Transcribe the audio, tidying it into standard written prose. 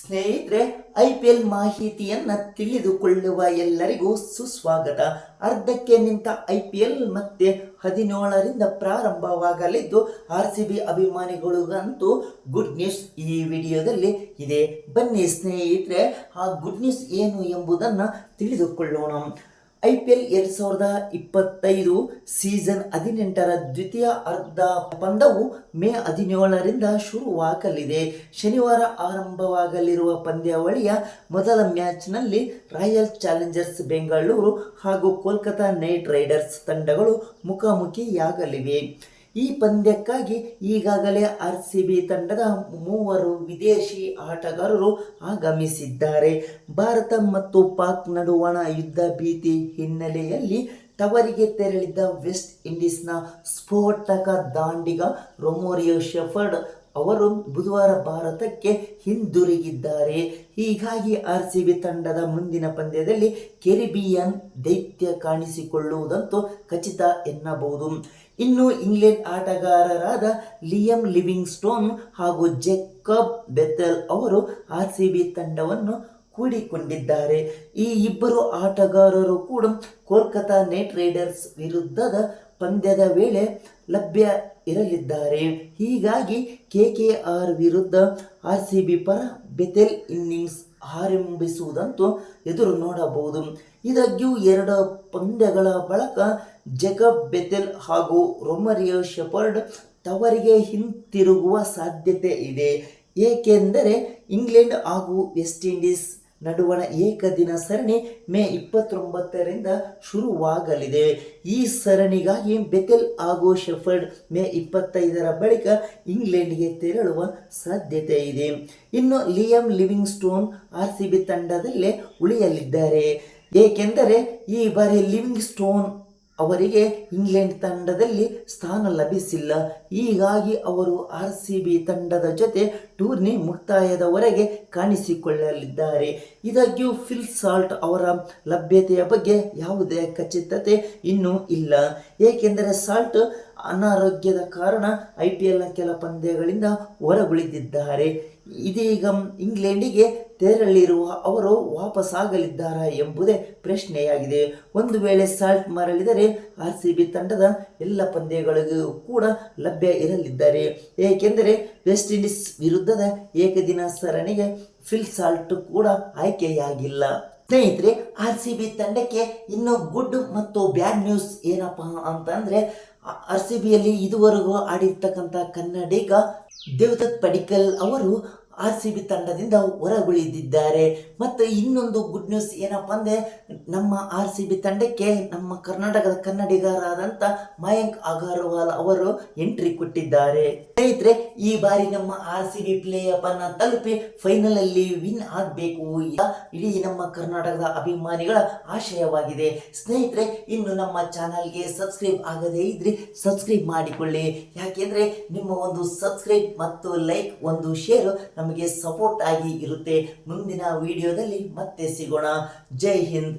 ಸ್ನೇಹಿತರೆ, IPL ಮಾಹಿತಿಯನ್ನ ತಿಳಿದುಕೊಳ್ಳುವ ಎಲ್ಲರಿಗೂ ಸುಸ್ವಾಗತ. ಅರ್ಧಕ್ಕೆ ನಿಂತ IPL ಮತ್ತೆ 17ರಿಂದ ಪ್ರಾರಂಭವಾಗಲಿದ್ದು RCB ಅಭಿಮಾನಿಗಳಿಗಂತೂ ಗುಡ್ ನ್ಯೂಸ್ ಈ ವಿಡಿಯೋದಲ್ಲಿ ಇದೆ. ಬನ್ನಿ ಸ್ನೇಹಿತರೆ, ಆ ಗುಡ್ ನ್ಯೂಸ್ ಏನು ಎಂಬುದನ್ನು ತಿಳಿದುಕೊಳ್ಳೋಣ. IPL 2025 ಸೀಸನ್ 18ರ ದ್ವಿತೀಯ ಅರ್ಧ ಪಂದ್ಯವು ಮೇ 17ರಿಂದ ಶುರುವಾಗಲಿದೆ. ಶನಿವಾರ ಆರಂಭವಾಗಲಿರುವ ಪಂದ್ಯಾವಳಿಯ ಮೊದಲ ಮ್ಯಾಚ್ನಲ್ಲಿ ರಾಯಲ್ ಚಾಲೆಂಜರ್ಸ್ ಬೆಂಗಳೂರು ಹಾಗೂ ಕೋಲ್ಕತಾ ನೈಟ್ ರೈಡರ್ಸ್ ತಂಡಗಳು ಮುಖಾಮುಖಿಯಾಗಲಿವೆ. ಈ ಪಂದ್ಯಕ್ಕಾಗಿ ಈಗಾಗಲೇ RCB ತಂಡದ 3 ವಿದೇಶಿ ಆಟಗಾರರು ಆಗಮಿಸಿದ್ದಾರೆ. ಭಾರತ ಮತ್ತು ಪಾಕ್ ನಡುವಣ ಯುದ್ಧ ಭೀತಿ ಹಿನ್ನೆಲೆಯಲ್ಲಿ ತವರಿಗೆ ತೆರಳಿದ್ದ ವೆಸ್ಟ್ ಇಂಡೀಸ್ನ ಸ್ಫೋಟಕ ದಾಂಡಿಗ ರೊಮಾರಿಯೋ ಶೆಫರ್ಡ್ ಅವರು ಬುಧವಾರ ಭಾರತಕ್ಕೆ ಹಿಂದಿರುಗಿದ್ದಾರೆ. ಹೀಗಾಗಿ RCB ತಂಡದ ಮುಂದಿನ ಪಂದ್ಯದಲ್ಲಿ ಕೆರಿಬಿಯನ್ ದೈತ್ಯ ಕಾಣಿಸಿಕೊಳ್ಳುವುದಂತೂ ಖಚಿತ ಎನ್ನಬಹುದು. ಇನ್ನು ಇಂಗ್ಲೆಂಡ್ ಆಟಗಾರರಾದ ಲಿಯಮ್ ಲಿವಿಂಗ್ಸ್ಟೋನ್ ಹಾಗೂ ಜೇಕಬ್ ಬೆಥೆಲ್ ಅವರು RCB ತಂಡವನ್ನು ಕೂಡಿಕೊಂಡಿದ್ದಾರೆ. ಈ ಇಬ್ಬರು ಆಟಗಾರರು ಕೂಡ ಕೋಲ್ಕತಾ ನೈಟ್ ರೈಡರ್ಸ್ ವಿರುದ್ಧದ ಪಂದ್ಯದ ವೇಳೆ ಲಭ್ಯ ಇರಲಿದ್ದಾರೆ. ಹೀಗಾಗಿ KKR ವಿರುದ್ಧ RCB ಪರ ಬೆಥೆಲ್ ಇನ್ನಿಂಗ್ಸ್ ಆರಂಭಿಸುವುದಂತೂ ಎದುರು ನೋಡಬಹುದು. ಇದಾಗ್ಯೂ 2 ಪಂದ್ಯಗಳ ಬಳಿಕ ಜೇಕಬ್ ಬೆಥೆಲ್ ಹಾಗೂ ರೊಮಾರಿಯೋ ಶೆಫರ್ಡ್ ತವರಿಗೆ ಹಿಂತಿರುಗುವ ಸಾಧ್ಯತೆ ಇದೆ. ಏಕೆಂದರೆ ಇಂಗ್ಲೆಂಡ್ ಹಾಗೂ ವೆಸ್ಟ್ ಇಂಡೀಸ್ ನಡುವಣ ಏಕದಿನ ಸರಣಿ ಮೇ 29ರಿಂದ ಶುರುವಾಗಲಿದೆ. ಈ ಸರಣಿಗಾಗಿ ಬೆಥೆಲ್ ಹಾಗೂ ಶೆಫರ್ಡ್ ಮೇ 25ರ ಬಳಿಕ ಇಂಗ್ಲೆಂಡ್ಗೆ ತೆರಳುವ ಸಾಧ್ಯತೆ ಇದೆ. ಇನ್ನು ಲಿಯಮ್ ಲಿವಿಂಗ್ಸ್ಟೋನ್ RCB ತಂಡದಲ್ಲೇ ಉಳಿಯಲಿದ್ದಾರೆ. ಏಕೆಂದರೆ ಈ ಬಾರಿ ಲಿವಿಂಗ್ಸ್ಟೋನ್ ಅವರಿಗೆ ಇಂಗ್ಲೆಂಡ್ ತಂಡದಲ್ಲಿ ಸ್ಥಾನ ಲಭಿಸಿಲ್ಲ. ಹೀಗಾಗಿ ಅವರು RCB ತಂಡದ ಜೊತೆ ಟೂರ್ನಿ ಮುಕ್ತಾಯದವರೆಗೆ ಕಾಣಿಸಿಕೊಳ್ಳಲಿದ್ದಾರೆ. ಇದಾಗ್ಯೂ ಫಿಲ್ ಸಾಲ್ಟ್ ಅವರ ಲಭ್ಯತೆಯ ಬಗ್ಗೆ ಯಾವುದೇ ಖಚಿತತೆ ಇನ್ನೂ ಇಲ್ಲ. ಏಕೆಂದರೆ ಸಾಲ್ಟ್ ಅನಾರೋಗ್ಯದ ಕಾರಣ IPLನ ಕೆಲ ಪಂದ್ಯಗಳಿಂದ ಹೊರಗುಳಿದಿದ್ದಾರೆ. ಇದೀಗ ಇಂಗ್ಲೆಂಡಿಗೆ ತೆರಳಿರುವ ಅವರು ವಾಪಸ್ಸಾಗಲಿದ್ದಾರಾ ಎಂಬುದೇ ಪ್ರಶ್ನೆಯಾಗಿದೆ. ಒಂದು ವೇಳೆ ಸಾಲ್ಟ್ ಮರಳಿದರೆ RCB ತಂಡದ ಎಲ್ಲ ಪಂದ್ಯಗಳಿಗೂ ಕೂಡ ಲಭ್ಯ ಇರಲಿದ್ದಾರೆ. ಏಕೆಂದರೆ ವೆಸ್ಟ್ ಇಂಡೀಸ್ ವಿರುದ್ಧದ ಏಕದಿನ ಸರಣಿಗೆ ಫಿಲ್ ಸಾಲ್ಟ್ ಕೂಡ ಆಯ್ಕೆಯಾಗಿಲ್ಲ. ಸ್ನೇಹಿತರೆ, RCB ತಂಡಕ್ಕೆ ಇನ್ನು ಗುಡ್ ಮತ್ತು ಬ್ಯಾಡ್ ನ್ಯೂಸ್ ಏನಪ್ಪಾ ಅಂತಂದರೆ, RCBಯಲ್ಲಿ ಇದುವರೆಗೂ ಆಡಿರ್ತಕ್ಕಂಥ ಕನ್ನಡಿಗ ದೇವದತ್ ಪಡಿಕ್ಕಲ್ ಅವರು RCB ತಂಡದಿಂದ ಹೊರಗುಳಿದಿದ್ದಾರೆ. ಮತ್ತು ಇನ್ನೊಂದು ಗುಡ್ ನ್ಯೂಸ್ ಏನಪ್ಪ ಅಂದರೆ, ನಮ್ಮ RCB ತಂಡಕ್ಕೆ ನಮ್ಮ ಕರ್ನಾಟಕದ ಕನ್ನಡಿಗರಾದಂಥ ಮಯಾಂಕ್ ಅಗರ್ವಾಲ್ ಅವರು ಎಂಟ್ರಿ ಕೊಟ್ಟಿದ್ದಾರೆ. ಸ್ನೇಹಿತರೆ, ಈ ಬಾರಿ ನಮ್ಮ RCB ಪ್ಲೇ ಆಫ್ ಅನ್ನು ತಲುಪಿ ಫೈನಲಲ್ಲಿ ವಿನ್ ಆಗಬೇಕು, ಇಡೀ ನಮ್ಮ ಕರ್ನಾಟಕದ ಅಭಿಮಾನಿಗಳ ಆಶಯವಾಗಿದೆ. ಸ್ನೇಹಿತರೆ, ಇನ್ನು ನಮ್ಮ ಚಾನಲ್ಗೆ ಸಬ್ಸ್ಕ್ರೈಬ್ ಆಗದೇ ಇದ್ರೆ ಸಬ್ಸ್ಕ್ರೈಬ್ ಮಾಡಿಕೊಳ್ಳಿ. ಯಾಕೆಂದರೆ ನಿಮ್ಮ ಒಂದು ಸಬ್ಸ್ಕ್ರೈಬ್ ಮತ್ತು ಲೈಕ್, ಒಂದು ಶೇರ್ ನಮಗೆ ಸಪೋರ್ಟ್ ಆಗಿ ಇರುತ್ತೆ. ಮುಂದಿನ ವಿಡಿಯೋದಲ್ಲಿ ಮತ್ತೆ ಸಿಗೋಣ. ಜೈ ಹಿಂದ್.